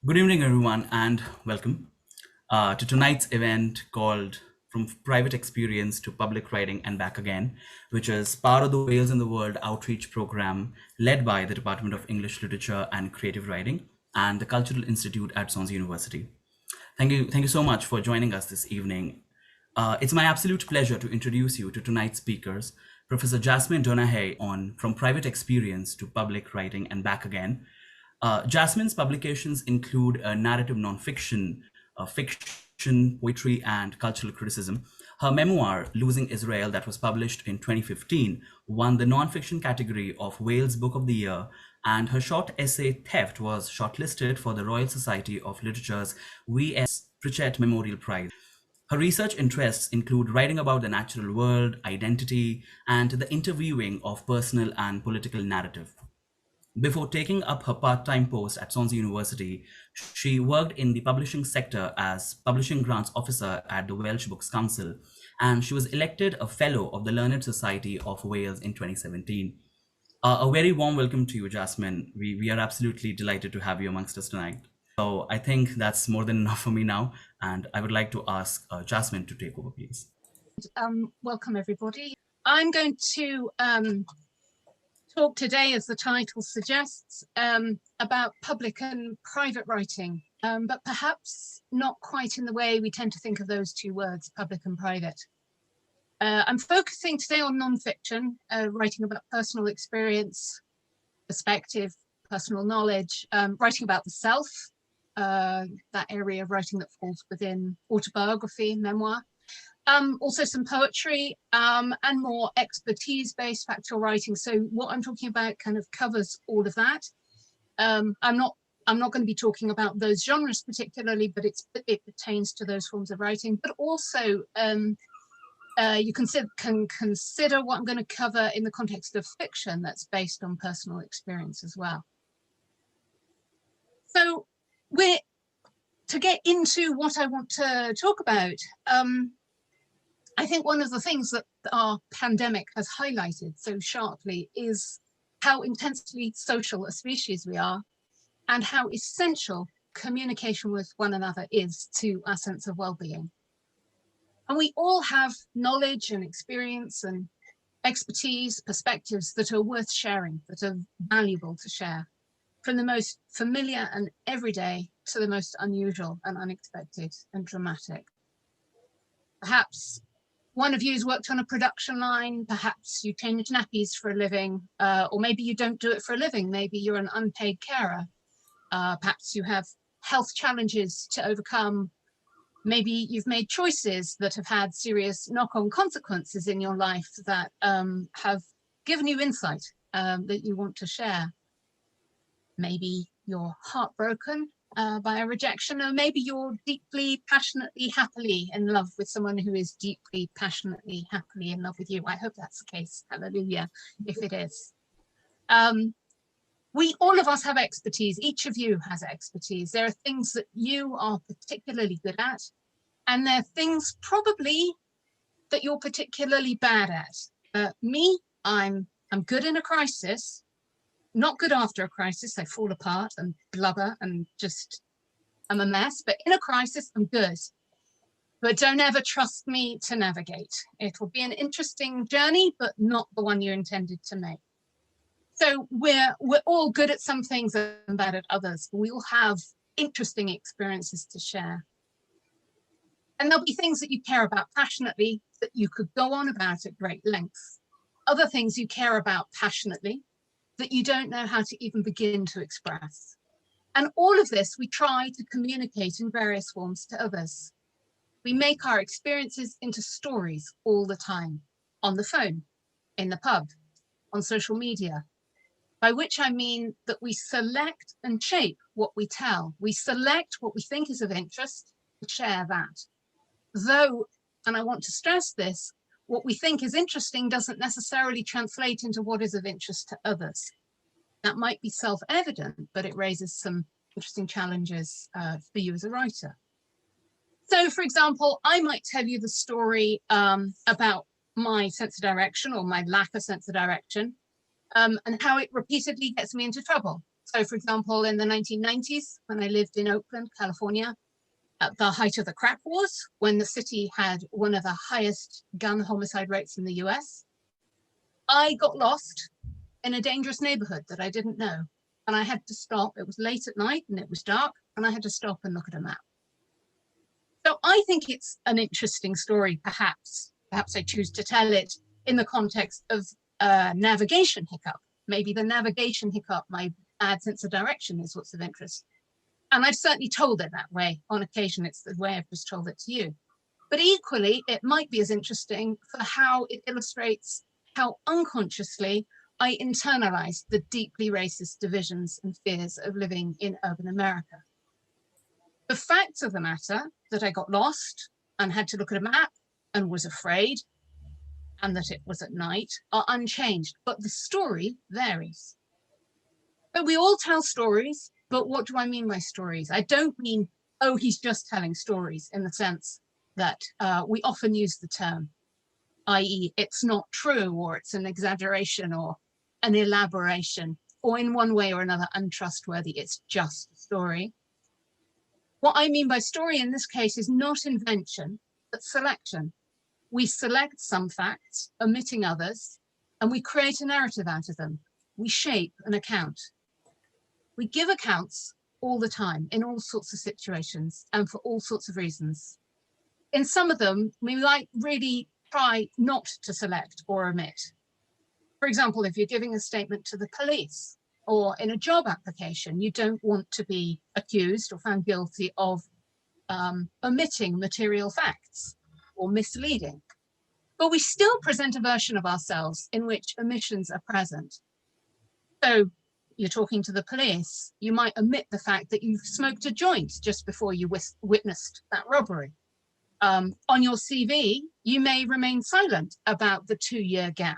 Good evening, everyone, and welcome to tonight's event called From Private Experience to Public Writing and Back Again, which is part of the Wales in the World outreach program led by the Department of English Literature and Creative Writing and the Cultural Institute at Swansea University. Thank you so much for joining us this evening. It's my absolute pleasure to introduce you to tonight's speakers, Professor Jasmine Donahaye on From Private Experience to Public Writing and Back Again. Jasmine's publications include narrative nonfiction, fiction, poetry, and cultural criticism. Her memoir, Losing Israel, that was published in 2015, won the nonfiction category of Wales Book of the Year, and her short essay, Theft, was shortlisted for the Royal Society of Literature's V.S. Pritchett Memorial Prize. Her research interests include writing about the natural world, identity, and the interviewing of personal and political narrative. Before taking up her part-time post at Swansea University, she worked in the publishing sector as Publishing Grants Officer at the Welsh Books Council, and she was elected a Fellow of the Learned Society of Wales in 2017. A very warm welcome to you, Jasmine. We are absolutely delighted to have you amongst us tonight. So I think that's more than enough for me now, and I would like to ask Jasmine to take over, please. Welcome, everybody. I'm going to talk today, as the title suggests, about public and private writing, but perhaps not quite in the way we tend to think of those two words, public and private. I'm focusing today on non-fiction, writing about personal experience, perspective, personal knowledge, writing about the self, that area of writing that falls within autobiography, memoir. Also some poetry and more expertise-based factual writing. So what I'm talking about kind of covers all of that. I'm not going to be talking about those genres particularly, but it pertains to those forms of writing. But also you can consider what I'm going to cover in the context of fiction that's based on personal experience as well. So to get into what I want to talk about, I think one of the things that our pandemic has highlighted so sharply is how intensely social a species we are and how essential communication with one another is to our sense of well-being. And we all have knowledge and experience and expertise, perspectives that are worth sharing, that are valuable to share, from the most familiar and everyday to the most unusual and unexpected and dramatic. Perhaps one of you has worked on a production line, perhaps you change nappies for a living, or maybe you don't do it for a living, maybe you're an unpaid carer, perhaps you have health challenges to overcome, maybe you've made choices that have had serious knock-on consequences in your life that have given you insight that you want to share. Maybe you're heartbroken by a rejection, or maybe you're deeply, passionately, happily in love with someone who is deeply, passionately, happily in love with you. I hope that's the case. Hallelujah, if it is. All of us have expertise. Each of you has expertise. There are things that you are particularly good at, and there are things probably that you're particularly bad at. Me, I'm good in a crisis. Not good after a crisis, I fall apart and blubber and just, I'm a mess, but in a crisis, I'm good. But don't ever trust me to navigate. It will be an interesting journey, but not the one you intended to make. So we're all good at some things and bad at others. We all have interesting experiences to share. And there'll be things that you care about passionately that you could go on about at great lengths. Other things you care about passionately that you don't know how to even begin to express. And all of this we try to communicate in various forms to others. We make our experiences into stories all the time, on the phone, in the pub, on social media, by which I mean that we select and shape what we tell. We select what we think is of interest to share that. Though, and I want to stress this, what we think is interesting doesn't necessarily translate into what is of interest to others. That might be self-evident, but it raises some interesting challenges for you as a writer. So, for example, I might tell you the story about my sense of direction or my lack of sense of direction, and how it repeatedly gets me into trouble. So, for example, in the 1990s, when I lived in Oakland, California, at the height of the crack wars, when the city had one of the highest gun homicide rates in the US, I got lost in a dangerous neighborhood that I didn't know. And I had to stop. It was late at night and it was dark, and I had to stop and look at a map. So I think it's an interesting story, perhaps. Perhaps I choose to tell it in the context of a navigation hiccup. Maybe the navigation hiccup, my bad sense of direction, is what's of interest. And I've certainly told it that way. On occasion, it's the way I've just told it to you. But equally, it might be as interesting for how it illustrates how unconsciously I internalized the deeply racist divisions and fears of living in urban America. The facts of the matter, that I got lost and had to look at a map and was afraid, and that it was at night, are unchanged, but the story varies. But we all tell stories, but what do I mean by stories? I don't mean, oh, he's just telling stories, in the sense that we often use the term, i.e. it's not true, or it's an exaggeration, or an elaboration, or in one way or another untrustworthy, it's just a story. What I mean by story in this case is not invention, but selection. We select some facts, omitting others, and we create a narrative out of them. We shape an account. We give accounts all the time, in all sorts of situations, and for all sorts of reasons. In some of them, we might really try not to select or omit. For example, if you're giving a statement to the police, or in a job application, you don't want to be accused or found guilty of omitting material facts or misleading. But we still present a version of ourselves in which omissions are present. So you're talking to the police, you might omit the fact that you've smoked a joint just before you witnessed that robbery. On your CV, you may remain silent about the 2-year gap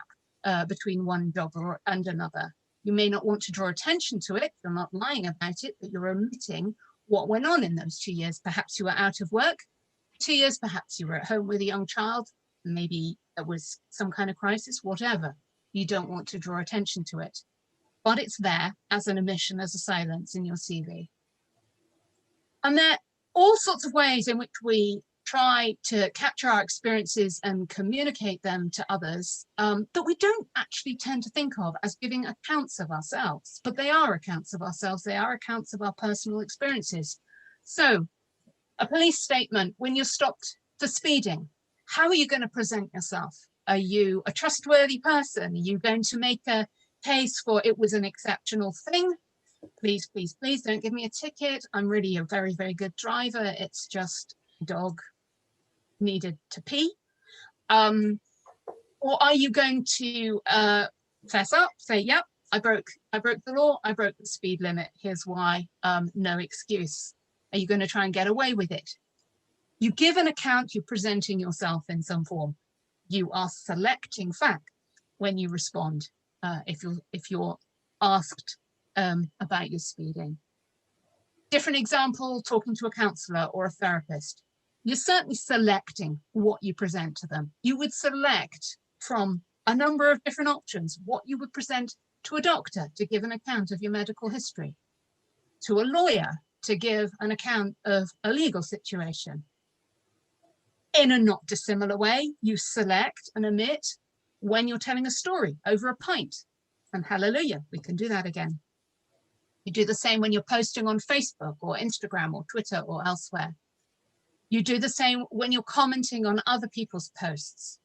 between one job and another. You may not want to draw attention to it, you're not lying about it, but you're omitting what went on in those 2 years. Perhaps you were out of work 2 years, perhaps you were at home with a young child, maybe there was some kind of crisis, whatever. You don't want to draw attention to it, but it's there as an omission, as a silence in your CV. And there are all sorts of ways in which we try to capture our experiences and communicate them to others that we don't actually tend to think of as giving accounts of ourselves, but they are accounts of ourselves, they are accounts of our personal experiences. So a police statement when you're stopped for speeding, how are you going to present yourself? Are you a trustworthy person? Are you going to make a case for it was an exceptional thing? Please, please, please don't give me a ticket. I'm really a very, very good driver. It's just a dog needed to pee. Or are you going to fess up, say, yep, I broke the law, I broke the speed limit, here's why, no excuse. Are you going to try and get away with it? You give an account, you're presenting yourself in some form. You are selecting facts when you respond, if you're asked about your speeding. Different example, talking to a counsellor or a therapist. You're certainly selecting what you present to them. You would select from a number of different options what you would present to a doctor to give an account of your medical history, to a lawyer to give an account of a legal situation. In a not dissimilar way, you select and omit when you're telling a story over a pint. And hallelujah, we can do that again. You do the same when you're posting on Facebook or Instagram or Twitter or elsewhere. You do the same when you're commenting on other people's posts.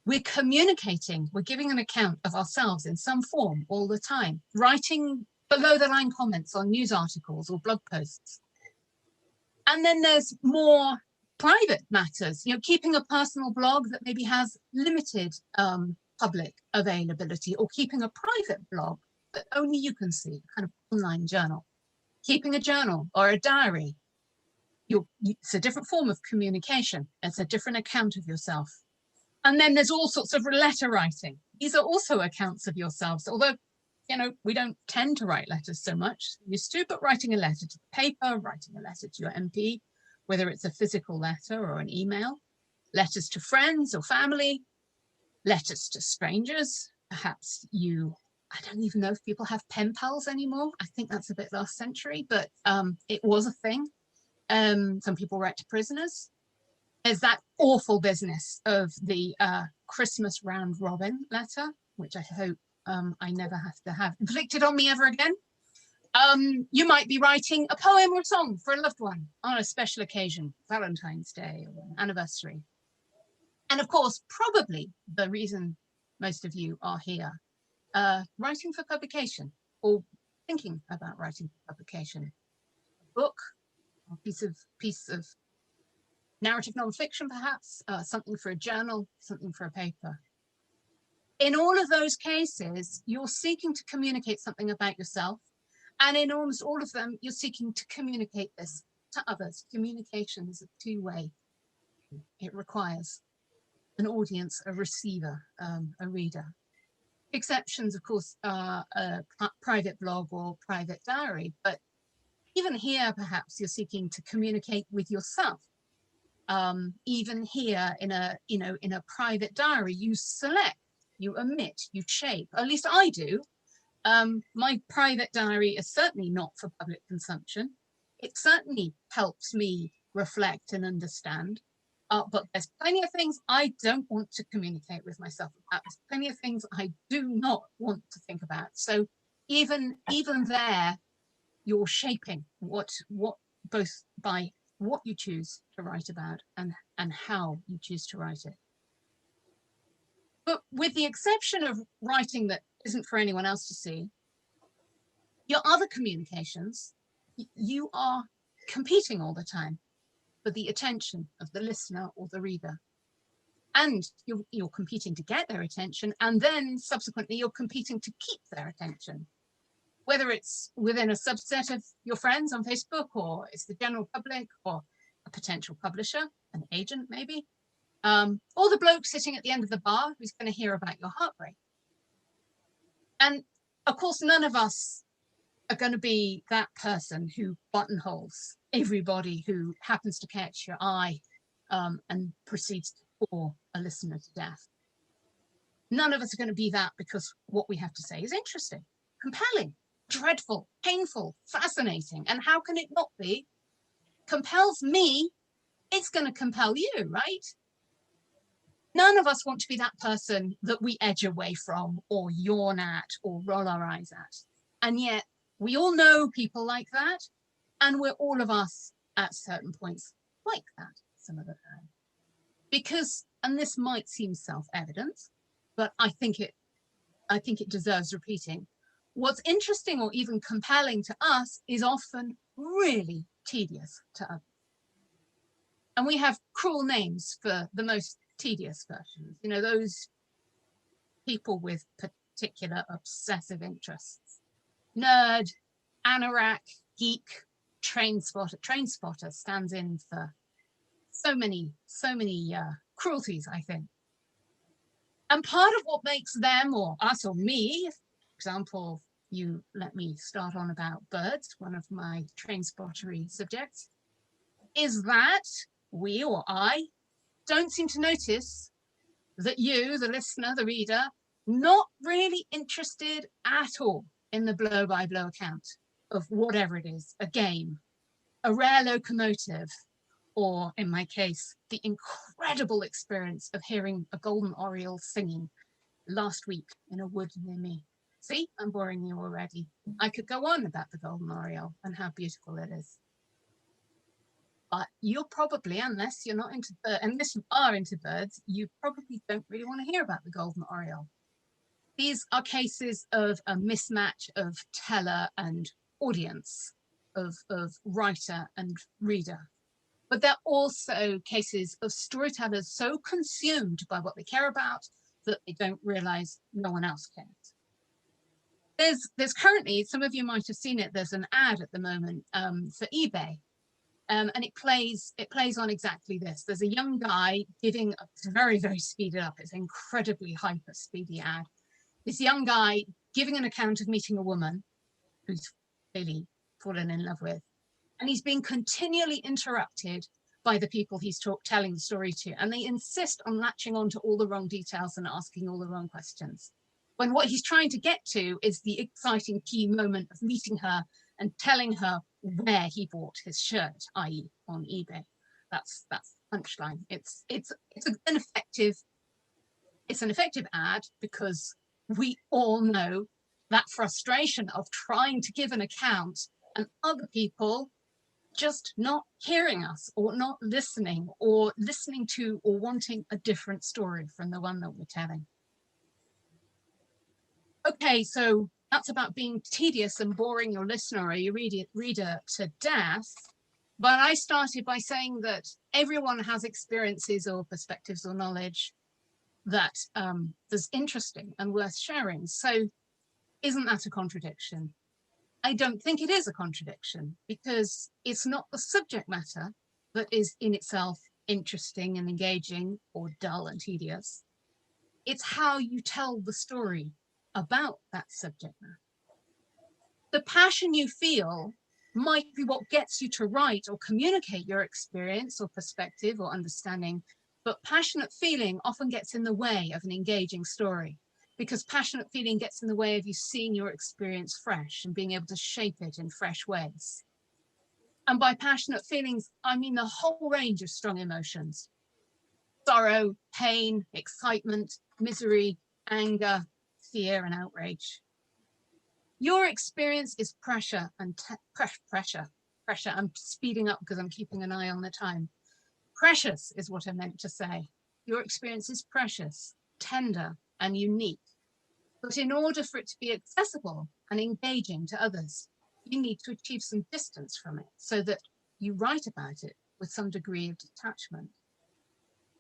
We're communicating, we're giving an account of ourselves in some form all the time, writing below the line comments on news articles or blog posts. And then there's more private matters, you know, keeping a personal blog that maybe has limited public availability, or keeping a private blog that only you can see, kind of online journal. Keeping a journal or a diary. It's a different form of communication. It's a different account of yourself. And then there's all sorts of letter writing. These are also accounts of yourselves, although, you know, we don't tend to write letters so much, used to, but writing a letter to the paper, writing a letter to your MP, whether it's a physical letter or an email, letters to friends or family, letters to strangers. Perhaps you I don't even know if people have pen pals anymore. I think that's a bit last century, but it was a thing. Some people write to prisoners. There's that awful business of the Christmas round robin letter, which I hope I never have to have inflicted on me ever again. You might be writing a poem or a song for a loved one on a special occasion, Valentine's Day or an anniversary. And of course, probably the reason most of you are here, writing for publication or thinking about writing for publication. A book, a piece of narrative nonfiction, perhaps, something for a journal, something for a paper. In all of those cases, you're seeking to communicate something about yourself. And in almost all of them, you're seeking to communicate this to others. Communication is a two-way. It requires an audience, a receiver, a reader. Exceptions, of course, are a private blog or private diary. But even here, perhaps you're seeking to communicate with yourself. Even here in a private diary, you select, you omit, you shape. At least I do. My private diary is certainly not for public consumption. It certainly helps me reflect and understand. But there's plenty of things I don't want to communicate with myself about. There's plenty of things I do not want to think about. So even there, you're shaping what both by what you choose to write about and how you choose to write it. But with the exception of writing that isn't for anyone else to see, your other communications, you are competing all the time for the attention of the listener or the reader. And you're competing to get their attention, and then subsequently you're competing to keep their attention. Whether it's within a subset of your friends on Facebook, or it's the general public, or a potential publisher, an agent maybe, or the bloke sitting at the end of the bar who's going to hear about your heartbreak. And of course, none of us are going to be that person who buttonholes everybody who happens to catch your eye and proceeds to bore a listener to death. None of us are going to be that because what we have to say is interesting, compelling, dreadful, painful, fascinating. And how can it not be? Compels me, it's going to compel you, right? None of us want to be that person that we edge away from or yawn at or roll our eyes at. And yet we all know people like that. And we're all of us at certain points like that some of the time. Because, and this might seem self-evident, but I think it deserves repeating. What's interesting or even compelling to us is often really tedious to others. And we have cruel names for the most tedious versions. You know, those people with particular obsessive interests. Nerd, anorak, geek, train spotter. Train spotter stands in for so many cruelties, I think. And part of what makes them or us or me, for example, you let me start on about birds, one of my train spottery subjects, is that we or I don't seem to notice that you, the listener, the reader, not really interested at all in the blow-by-blow account of whatever it is, a game, a rare locomotive, or in my case, the incredible experience of hearing a golden oriole singing last week in a wood near me. See, I'm boring you already. I could go on about the golden oriole and how beautiful it is. But you're probably, unless you're not into birds, unless you are into birds, you probably don't really want to hear about the golden oriole. These are cases of a mismatch of teller and audience, of writer and reader. But they're also cases of storytellers so consumed by what they care about that they don't realize no one else cares. There's currently, some of you might have seen it, there's an ad at the moment for eBay. And it plays on exactly this. There's a young guy giving, it's very, very speeded up, it's incredibly hyper speedy ad. This young guy giving an account of meeting a woman who's clearly fallen in love with. And he's being continually interrupted by the people he's telling the story to. And they insist on latching on to all the wrong details and asking all the wrong questions. when what he's trying to get to is the exciting key moment of meeting her and telling her where he bought his shirt, i.e. on eBay. That's the punchline. It's an effective ad because we all know that frustration of trying to give an account and other people just not hearing us or not listening or listening to or wanting a different story from the one that we're telling. Okay, so that's about being tedious and boring your listener or your reader to death. But I started by saying that everyone has experiences or perspectives or knowledge that is interesting and worth sharing. So isn't that a contradiction? I don't think it is a contradiction because it's not the subject matter that is in itself interesting and engaging or dull and tedious. It's how you tell the story about that subject matter. The passion you feel might be what gets you to write or communicate your experience or perspective or understanding, but passionate feeling often gets in the way of an engaging story because passionate feeling gets in the way of you seeing your experience fresh and being able to shape it in fresh ways. And by passionate feelings, I mean the whole range of strong emotions: sorrow, pain, excitement, misery, anger, fear, and outrage. Your experience is pressure and pressure. I'm speeding up because I'm keeping an eye on the time. Precious is what I meant to say. Your experience is precious, tender, and unique. But in order for it to be accessible and engaging to others, you need to achieve some distance from it so that you write about it with some degree of detachment.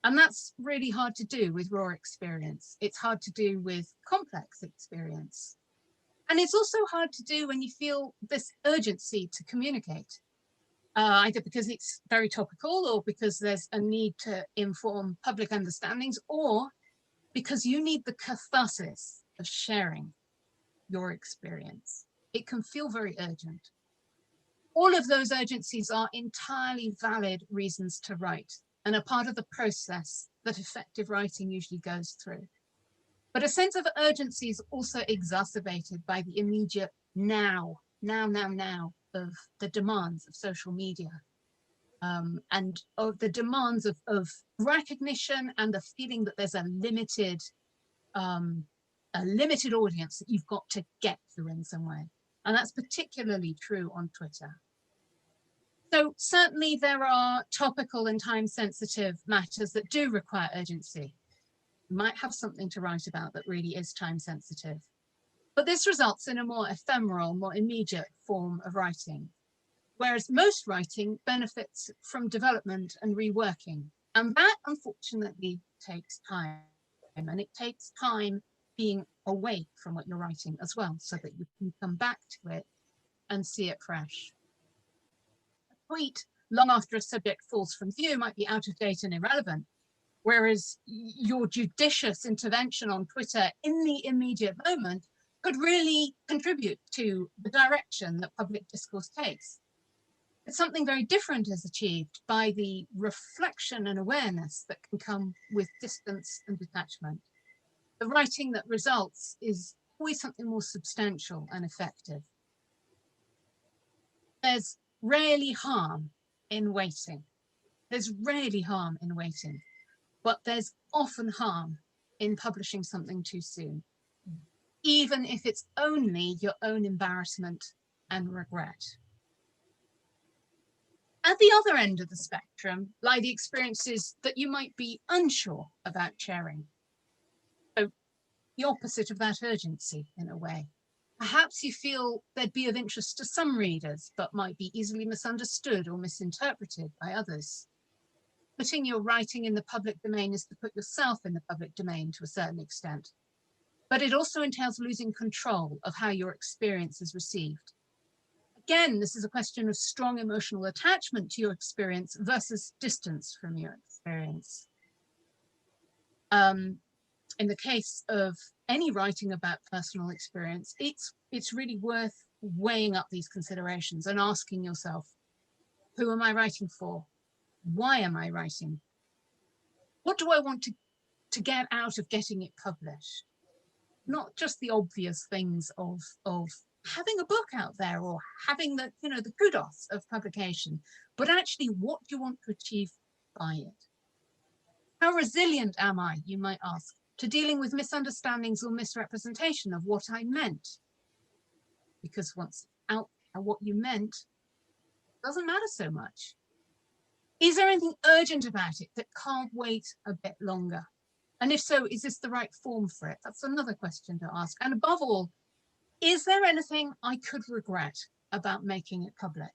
And that's really hard to do with raw experience. It's hard to do with complex experience. And it's also hard to do when you feel this urgency to communicate, either because it's very topical or because there's a need to inform public understandings, or because you need the catharsis of sharing your experience. It can feel very urgent. All of those urgencies are entirely valid reasons to write and are part of the process that effective writing usually goes through. But a sense of urgency is also exacerbated by the immediate now of the demands of social media and of the demands of recognition and the feeling that there's a limited audience that you've got to get through in some way. And that's particularly true on Twitter. So certainly there are topical and time-sensitive matters that do require urgency. You might have something to write about that really is time-sensitive. But this results in a more ephemeral, more immediate form of writing, whereas most writing benefits from development and reworking. And that, unfortunately, takes time. And it takes time being away from what you're writing as well, so that you can come back to it and see it fresh. A tweet long after a subject falls from view might be out of date and irrelevant, whereas your judicious intervention on Twitter in the immediate moment could really contribute to the direction that public discourse takes. But something very different is achieved by the reflection and awareness that can come with distance and detachment. The writing that results is always something more substantial and effective. There's rarely harm in waiting. There's rarely harm in waiting, but there's often harm in publishing something too soon, even if it's only your own embarrassment and regret. At the other end of the spectrum lie the experiences that you might be unsure about sharing. So the opposite of that urgency, in a way. Perhaps you feel they'd be of interest to some readers, but might be easily misunderstood or misinterpreted by others. Putting your writing in the public domain is to put yourself in the public domain to a certain extent, but it also entails losing control of how your experience is received. Again, this is a question of strong emotional attachment to your experience versus distance from your experience. In the case of any writing about personal experience, it's really worth weighing up these considerations and asking yourself, who am I writing for? Why am I writing? What do I want to get out of getting it published? not just the obvious things of having a book out there or having the, you know, the kudos of publication, but actually what do you want to achieve by it? How resilient am I, you might ask, to dealing with misunderstandings or misrepresentation of what I meant? Because once out what you meant doesn't matter so much. Is there anything urgent about it that can't wait a bit longer? And if so, is this the right form for it? That's another question to ask. And above all, is there anything I could regret about making it public?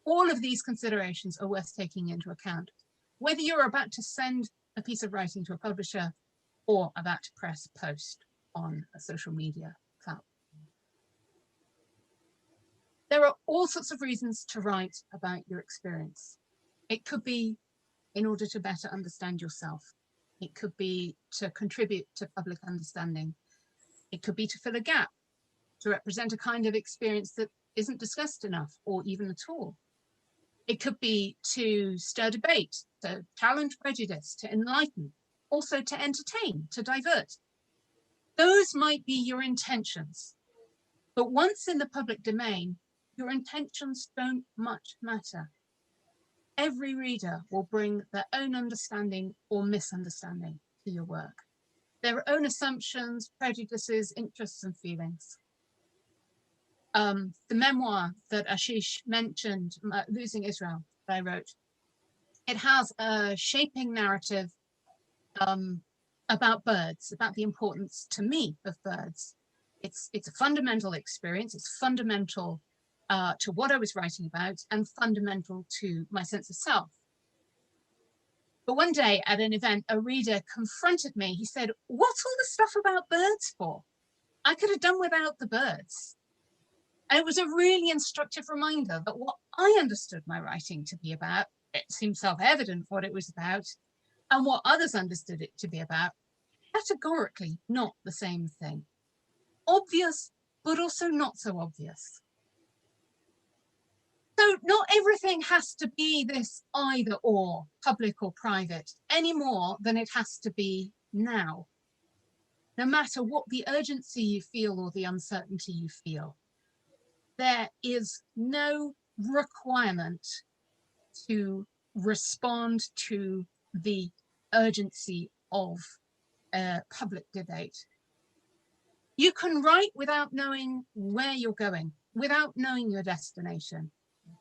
All of these considerations are worth taking into account, whether you're about to send a piece of writing to a publisher or about to press post on a social media platform. There are all sorts of reasons to write about your experience. It could be in order to better understand yourself. It could be to contribute to public understanding. It could be to fill a gap, to represent a kind of experience that isn't discussed enough or even at all. It could be to stir debate, to challenge prejudice, to enlighten, also to entertain, to divert. Those might be your intentions. But once in the public domain, your intentions don't much matter. Every reader will bring their own understanding or misunderstanding to your work, their own assumptions, prejudices, interests, and feelings. The memoir that Ashish mentioned, Losing Israel, that I wrote, it has a shaping narrative about birds, about the importance to me of birds. It's a fundamental experience. It's fundamental to what I was writing about and fundamental to my sense of self. But one day at an event, a reader confronted me. He said, "What's all the stuff about birds for? I could have done without the birds." And it was a really instructive reminder that what I understood my writing to be about, it seemed self-evident what it was about, and what others understood it to be about, categorically not the same thing. Obvious, but also not so obvious. So not everything has to be this either or, public or private, any more than it has to be now. No matter what the urgency you feel or the uncertainty you feel, there is no requirement to respond to the urgency of public debate. You can write without knowing where you're going, without knowing your destination.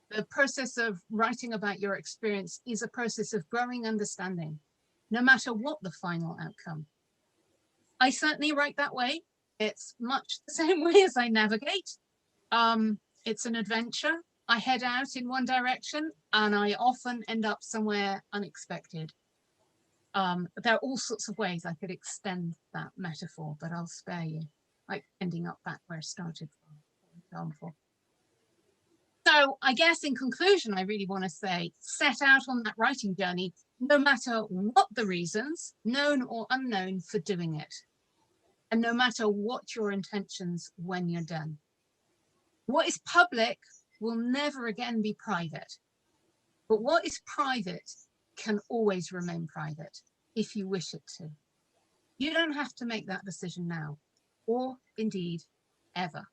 The process of writing about your experience is a process of growing understanding, no matter what the final outcome. I certainly write that way. It's much the same way as I navigate. It's an adventure. I head out in one direction and I often end up somewhere unexpected. There are all sorts of ways I could extend that metaphor, but I'll spare you, like ending up back where I started from, for example. So I guess in conclusion, I really want to say, set out on that writing journey, no matter what the reasons, known or unknown, for doing it. And no matter what your intentions when you're done. What is public will never again be private. But what is private can always remain private if you wish it to. You don't have to make that decision now, or indeed ever.